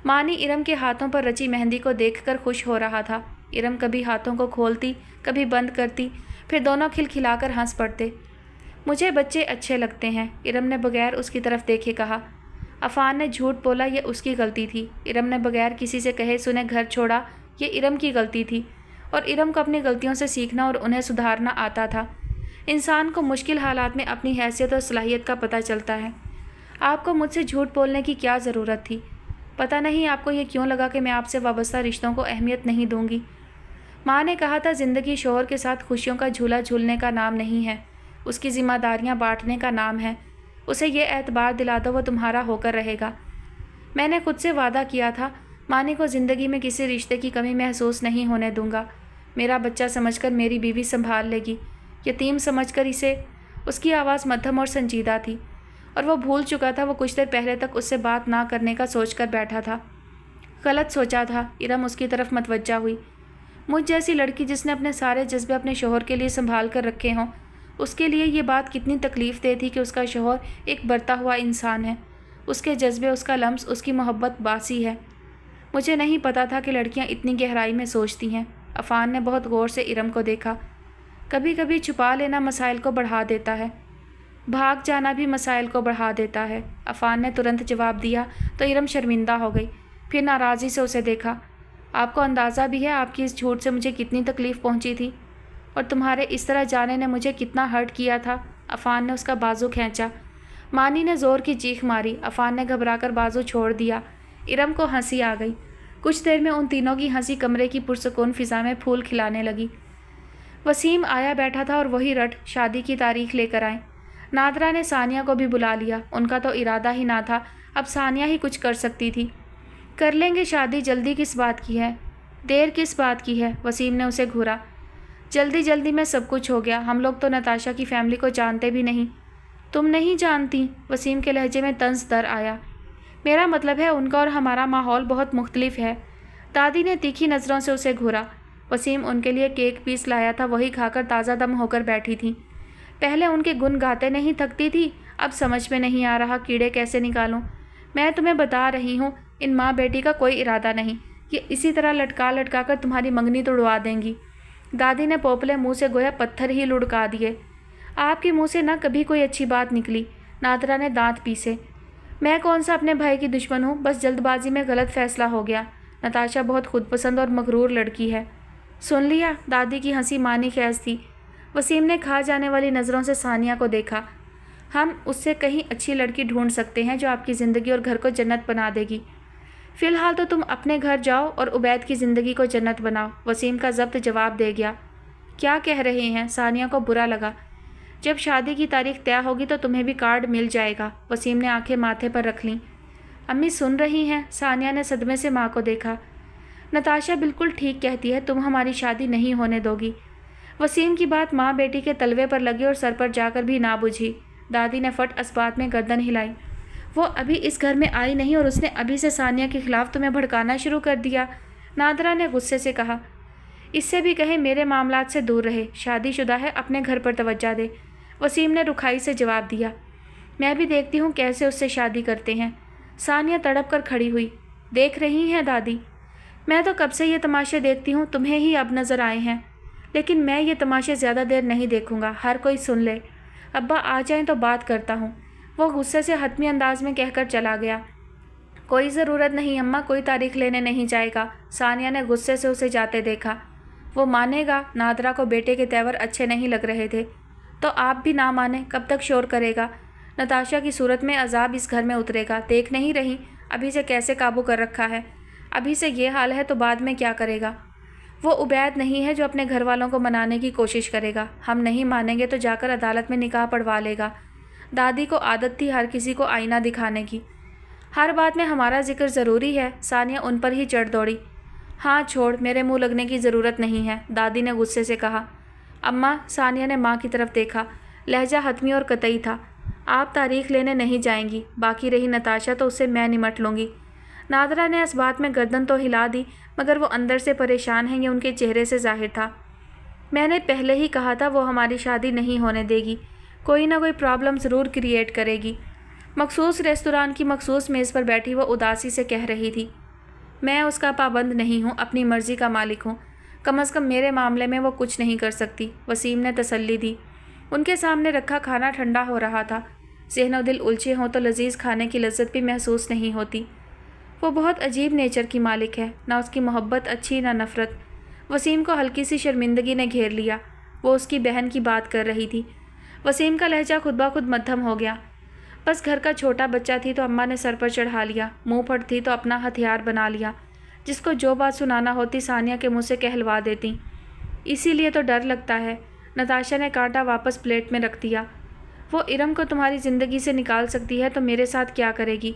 مانی ارم کے ہاتھوں پر رچی مہندی کو دیکھ کر خوش ہو رہا تھا۔ ارم کبھی ہاتھوں کو کھولتی، کبھی بند کرتی، پھر دونوں کھلکھلا کر ہنس پڑتے۔ مجھے بچے اچھے لگتے ہیں، ارم نے بغیر اس کی طرف دیکھے کہا۔ عفان نے جھوٹ بولا، یہ اس کی غلطی تھی۔ ارم نے بغیر کسی سے کہے سنے گھر چھوڑا، یہ ارم کی غلطی تھی، اور ارم کو اپنی غلطیوں سے سیکھنا اور انہیں سدھارنا آتا تھا۔ انسان کو مشکل حالات میں اپنی حیثیت اور صلاحیت کا پتہ چلتا ہے۔ آپ کو مجھ سے جھوٹ بولنے کی کیا ضرورت تھی؟ پتہ نہیں آپ کو یہ کیوں لگا کہ میں آپ سے وابستہ رشتوں کو اہمیت نہیں دوں گی؟ ماں نے کہا تھا زندگی شوہر کے ساتھ خوشیوں کا جھولا جھولنے کا نام نہیں ہے، اس کی ذمہ داریاں بانٹنے کا نام ہے۔ اسے یہ اعتبار دلا دو وہ تمہارا ہو کر رہے گا۔ میں نے خود سے وعدہ کیا تھا مانی کو زندگی میں کسی رشتے کی کمی محسوس نہیں ہونے دوں گا۔ میرا بچہ سمجھ کر میری بیوی سنبھال لے گی، یتیم سمجھ کر اسے۔ اس کی آواز مدھم اور سنجیدہ تھی، اور وہ بھول چکا تھا وہ کچھ دیر پہلے تک اس سے بات نہ کرنے کا سوچ کر بیٹھا تھا۔ غلط سوچا تھا۔ ارم اس کی طرف متوجہ ہوئی۔ مجھ جیسی لڑکی جس نے اپنے سارے جذبے اپنے شوہر کے لیے سنبھال کر رکھے ہوں، اس کے لیے یہ بات کتنی تکلیف دہ تھی کہ اس کا شوہر ایک برتا ہوا انسان ہے۔ اس کے جذبے، اس کا لمس، اس کی محبت باسی ہے۔ مجھے نہیں پتا تھا کہ لڑکیاں اتنی گہرائی میں سوچتی ہیں۔ عفان نے بہت غور سے ارم کو دیکھا۔ کبھی کبھی چھپا لینا مسائل کو بڑھا دیتا ہے، بھاگ جانا بھی مسائل کو بڑھا دیتا ہے۔ عفان نے ترنت جواب دیا تو ارم شرمندہ ہو گئی، پھر ناراضی سے اسے دیکھا۔ آپ کو اندازہ بھی ہے آپ کی اس جھوٹ سے مجھے کتنی تکلیف پہنچی تھی، اور تمہارے اس طرح جانے نے مجھے کتنا ہرٹ کیا تھا؟ عفان نے اس کا بازو کھینچا۔ مانی نے زور کی چیخ ماری۔ عفان نے گھبرا کر بازو چھوڑ دیا۔ ارم کو ہنسی آ گئی۔ کچھ دیر میں ان تینوں کی ہنسی کمرے کی پرسکون فضا میں پھول کھلانے لگی۔ وسیم آیا بیٹھا تھا اور وہی رٹ شادی کی تاریخ لے کر آئے۔ نادرا نے ثانیہ کو بھی بلا لیا۔ ان کا تو ارادہ ہی نہ تھا، اب ثانیہ ہی کچھ کر سکتی تھی۔ کر لیں گے شادی، جلدی کس بات کی ہے؟ دیر کس بات کی ہے؟ وسیم نے اسے گھورا۔ جلدی میں سب کچھ ہو گیا۔ ہم لوگ تو نتاشا کی فیملی کو جانتے بھی نہیں۔ تم نہیں جانتی؟ وسیم کے لہجے میں طنز در آیا۔ میرا مطلب ہے ان کا اور ہمارا ماحول بہت مختلف ہے۔ دادی نے تیکھی نظروں سے اسے گھورا۔ وسیم ان کے لیے کیک پیس لایا تھا، وہی کھا کر تازہ دم ہو کر بیٹھی تھی۔ پہلے ان کے گن گاتے نہیں تھکتی تھی، اب سمجھ میں نہیں آ رہا کیڑے کیسے نکالوں۔ میں تمہیں بتا رہی ہوں، ان ماں بیٹی کا کوئی ارادہ نہیں، یہ اسی طرح لٹکا کر تمہاری منگنی توڑوا دیں گی۔ دادی نے پوپلے منہ سے گویا پتھر ہی لڑکا دیے۔ آپ کے منہ سے نہ کبھی کوئی اچھی بات نکلی۔ نادرا نے دانت پیسے۔ میں کون سا اپنے بھائی کی دشمن ہوں، بس جلد بازی میں غلط فیصلہ ہو گیا۔ نتاشا بہت خود پسند اور مغرور لڑکی ہے۔ سن لیا؟ دادی کی ہنسی معنی خیز تھی۔ وسیم نے کھا جانے والی نظروں سے ثانیہ کو دیکھا۔ ہم اس سے کہیں اچھی لڑکی ڈھونڈ سکتے ہیں جو آپ کی زندگی اور گھر کو جنت بنا دے گی۔ فی الحال تو تم اپنے گھر جاؤ اور عبید کی زندگی کو جنت بناؤ۔ وسیم کا ضبط جواب دے گیا۔ کیا کہہ رہے ہیں؟ ثانیہ کو برا لگا۔ جب شادی کی تاریخ طے ہوگی تو تمہیں بھی کارڈ مل جائے گا۔ وسیم نے آنکھیں ماتھے پر رکھ لیں۔ امی سن رہی ہیں؟ ثانیہ نے صدمے سے ماں کو دیکھا۔ نتاشا بالکل ٹھیک کہتی ہے، تم ہماری شادی نہیں ہونے دو گی۔ وسیم کی بات ماں بیٹی کے تلوے پر لگی اور سر پر جا کر بھی نہ بجھی۔ دادی نے فٹ اسبات میں گردن ہلائی۔ وہ ابھی اس گھر میں آئی نہیں اور اس نے ابھی سے ثانیہ کے خلاف تمہیں بھڑکانا شروع کر دیا۔ نادرا نے غصے سے کہا۔ اس سے بھی کہیں میرے معاملات سے دور رہے، شادی شدہ ہے، اپنے گھر پر توجہ دے۔ وسیم نے رکھائی سے جواب دیا۔ میں بھی دیکھتی ہوں کیسے اس سے شادی کرتے ہیں۔ ثانیہ تڑپ کر کھڑی ہوئی۔ دیکھ رہی ہیں دادی؟ میں تو کب سے یہ تماشے دیکھتی ہوں، تمہیں ہی اب نظر آئے ہیں، لیکن میں یہ تماشے زیادہ دیر نہیں دیکھوں گا، ہر کوئی سن لے۔ ابا آ جائیں تو بات کرتا ہوں۔ وہ غصے سے حتمی انداز میں کہہ کر چلا گیا۔ کوئی ضرورت نہیں اماں، کوئی تاریخ لینے نہیں جائے گا۔ ثانیہ نے غصے سے اسے جاتے دیکھا۔ وہ مانے گا؟ نادرا کو بیٹے کے تیور اچھے نہیں لگ رہے تھے۔ تو آپ بھی نہ مانیں، کب تک شور کرے گا؟ نتاشا کی صورت میں عذاب اس گھر میں اترے گا، دیکھ نہیں رہی ابھی سے کیسے قابو کر رکھا ہے؟ ابھی سے یہ حال ہے تو بعد میں کیا کرے گا؟ وہ عبید نہیں ہے جو اپنے گھر والوں کو منانے کی کوشش کرے گا۔ ہم نہیں مانیں گے تو جا کر عدالت میں نکاح پڑھوا لے گا۔ دادی کو عادت تھی ہر کسی کو آئینہ دکھانے کی۔ ہر بات میں ہمارا ذکر ضروری ہے؟ ثانیہ ان پر ہی چڑھ دوڑی۔ ہاں چھوڑ، میرے منہ لگنے کی ضرورت نہیں ہے، دادی نے غصے سے کہا۔ اماں، ثانیہ نے ماں کی طرف دیکھا، لہجہ حتمی اور قطعی تھا۔ آپ تاریخ لینے نہیں جائیں گی، باقی رہی نتاشا تو اسے میں نمٹ لوں گی۔ نادرا نے اس بات میں گردن تو ہلا دی، مگر وہ اندر سے پریشان ہیں یہ ان کے چہرے سے ظاہر تھا۔ میں نے پہلے ہی کہا تھا وہ ہماری شادی نہیں ہونے دے گی، کوئی نہ کوئی پرابلم ضرور کریٹ کرے گی۔ مخصوص ریستوران کی مخصوص میز پر بیٹھی وہ اداسی سے کہہ رہی تھی۔ میں اس کا پابند نہیں ہوں، اپنی مرضی کا مالک ہوں، کم از کم میرے معاملے میں وہ کچھ نہیں کر سکتی۔ وسیم نے تسلی دی۔ ان کے سامنے رکھا کھانا ٹھنڈا ہو رہا تھا، ذہن و دل الجھے ہوں تو لذیذ کھانے کی لذت بھی محسوس نہیں ہوتی۔ وہ بہت عجیب نیچر کی مالک ہے، نہ اس کی محبت اچھی نہ نفرت۔ وسیم کو ہلکی سی شرمندگی نے گھیر لیا۔ وہ اس کی بہن کی بات کر رہی تھی۔ وسیم کا لہجہ خود بخود مدھم ہو گیا۔ بس گھر کا چھوٹا بچہ تھی تو اماں نے سر پر چڑھا لیا، منہ پھٹ تھی تو اپنا ہتھیار بنا لیا، جس کو جو بات سنانا ہوتی ثانیہ کے منہ سے کہلوا دیتی۔ اسی لیے تو ڈر لگتا ہے۔ نتاشا نے کانٹا واپس پلیٹ میں رکھ دیا۔ وہ ارم کو تمہاری زندگی سے نکال سکتی ہے تو میرے ساتھ کیا کرے گی؟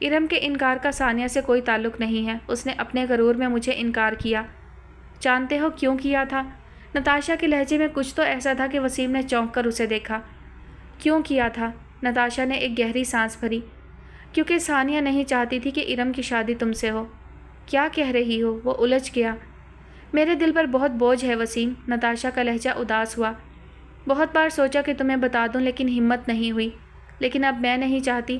ارم کے انکار کا ثانیہ سے کوئی تعلق نہیں ہے، اس نے اپنے غرور میں مجھے انکار کیا۔ جانتے ہو کیوں کیا تھا؟ نتاشا کے لہجے میں کچھ تو ایسا تھا کہ وسیم نے چونک کر اسے دیکھا۔ کیوں کیا تھا؟ نتاشا نے ایک گہری سانس بھری۔ کیونکہ ثانیہ نہیں چاہتی تھی کہ ارم کی شادی تم سے ہو۔ کیا کہہ رہی ہو؟ وہ الجھ گیا۔ میرے دل پر بہت بوجھ ہے وسیم، نتاشا کا لہجہ اداس ہوا۔ بہت بار سوچا کہ تمہیں بتا دوں لیکن ہمت نہیں ہوئی، لیکن اب میں نہیں چاہتی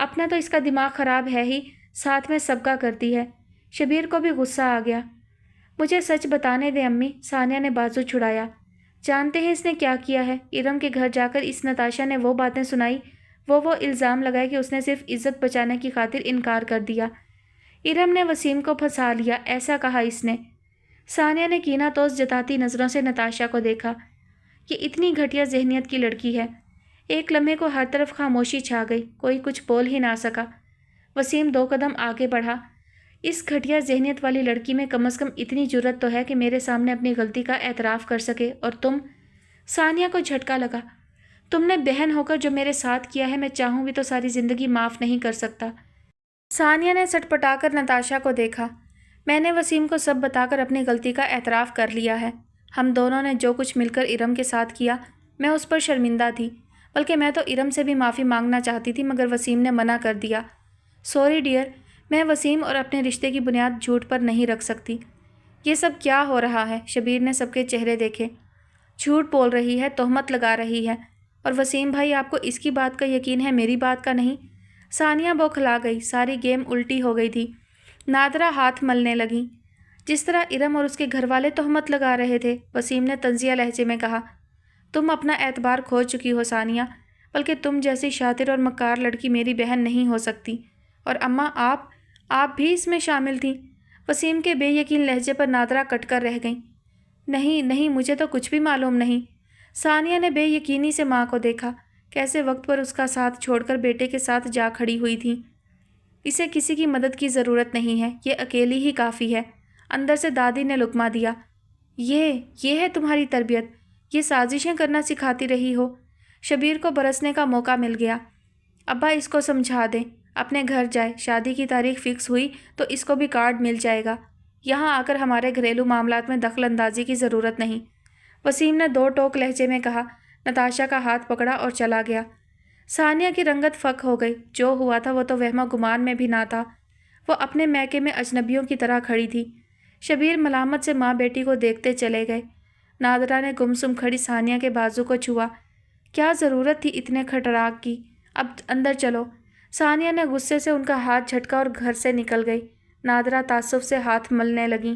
اپنا تو اس کا دماغ خراب ہے ہی، ساتھ میں سب کا کرتی ہے۔ شبیر کو بھی غصہ آ گیا۔ مجھے سچ بتانے دے امی، ثانیہ نے بازو چھڑایا۔ جانتے ہیں اس نے کیا کیا ہے؟ ارم کے گھر جا کر اس نتاشا نے وہ باتیں سنائی، وہ الزام لگائے کہ اس نے صرف عزت بچانے کی خاطر انکار کر دیا۔ ارم نے وسیم کو پھنسا لیا، ایسا کہا اس نے۔ ثانیہ نے کینہ توز جتاتی نظروں سے نتاشا کو دیکھا۔ یہ اتنی گھٹیا ذہنیت کی لڑکی ہے۔ ایک لمحے کو ہر طرف خاموشی چھا گئی، کوئی کچھ بول ہی نہ سکا۔ وسیم 2 قدم آگے بڑھا۔ اس گھٹیا ذہنیت والی لڑکی میں کم از کم اتنی جرت تو ہے کہ میرے سامنے اپنی غلطی کا اعتراف کر سکے، اور تم؟ ثانیہ کو جھٹکا لگا۔ تم نے بہن ہو کر جو میرے ساتھ کیا ہے، میں چاہوں بھی تو ساری زندگی معاف نہیں کر سکتا۔ ثانیہ نے سٹ پٹا کر نتاشا کو دیکھا۔ میں نے وسیم کو سب بتا کر اپنی غلطی کا اعتراف کر لیا ہے۔ ہم دونوں نے جو کچھ مل کر ارم کے ساتھ کیا، میں اس پر شرمندہ تھی، بلکہ میں تو ارم سے بھی معافی مانگنا چاہتی تھی، مگر وسیم نے منع کر دیا۔ سوری ڈیئر، میں وسیم اور اپنے رشتے کی بنیاد جھوٹ پر نہیں رکھ سکتی۔ یہ سب کیا ہو رہا ہے؟ شبیر نے سب کے چہرے دیکھے۔ جھوٹ بول رہی ہے، تہمت لگا رہی ہے، اور وسیم بھائی آپ کو اس کی بات کا یقین ہے، میری بات کا نہیں؟ ثانیہ بوکھلا گئی، ساری گیم الٹی ہو گئی تھی۔ نادرہ ہاتھ ملنے لگی۔ جس طرح ارم اور اس کے گھر والے تہمت لگا رہے تھے، وسیم نے طنزیہ لہجے میں کہا، تم اپنا اعتبار کھو چکی ہو ثانیہ، بلکہ تم جیسی شاطر اور مکار لڑکی میری بہن نہیں ہو سکتی۔ اور اماں، آپ بھی اس میں شامل تھیں؟ وسیم کے بے یقین لہجے پر نادرہ کٹ کر رہ گئیں۔ نہیں، مجھے تو کچھ بھی معلوم نہیں۔ ثانیہ نے بے یقینی سے ماں کو دیکھا، کیسے وقت پر اس کا ساتھ چھوڑ کر بیٹے کے ساتھ جا کھڑی ہوئی تھی۔ اسے کسی کی مدد کی ضرورت نہیں ہے، یہ اکیلی ہی کافی ہے۔ اندر سے دادی نے لقمہ دیا۔ یہ ہے تمہاری تربیت؟ یہ سازشیں کرنا سکھاتی رہی ہو؟ شبیر کو برسنے کا موقع مل گیا۔ ابا اس کو سمجھا دیں، اپنے گھر جائے، شادی کی تاریخ فکس ہوئی تو اس کو بھی کارڈ مل جائے گا۔ یہاں آ کر ہمارے گھریلو معاملات میں دخل اندازی کی ضرورت نہیں، وسیم نے 2 ٹوک لہجے میں کہا۔ نتاشا کا ہاتھ پکڑا اور چلا گیا۔ ثانیہ کی رنگت فک ہو گئی۔ جو ہوا تھا وہ تو وہم و گمان میں بھی نہ تھا۔ وہ اپنے میکے میں اجنبیوں کی طرح کھڑی تھی۔ شبیر ملامت سے ماں بیٹی کو دیکھتے چلے گئے۔ نادرہ نے گمسم کھڑی ثانیہ کے بازو کو چھوا۔ کیا ضرورت تھی اتنے کھٹراک کی؟ اب اندر چلو۔ ثانیہ نے غصے سے ان کا ہاتھ جھٹکا اور گھر سے نکل گئی۔ نادرہ تعصب سے ہاتھ ملنے لگیں۔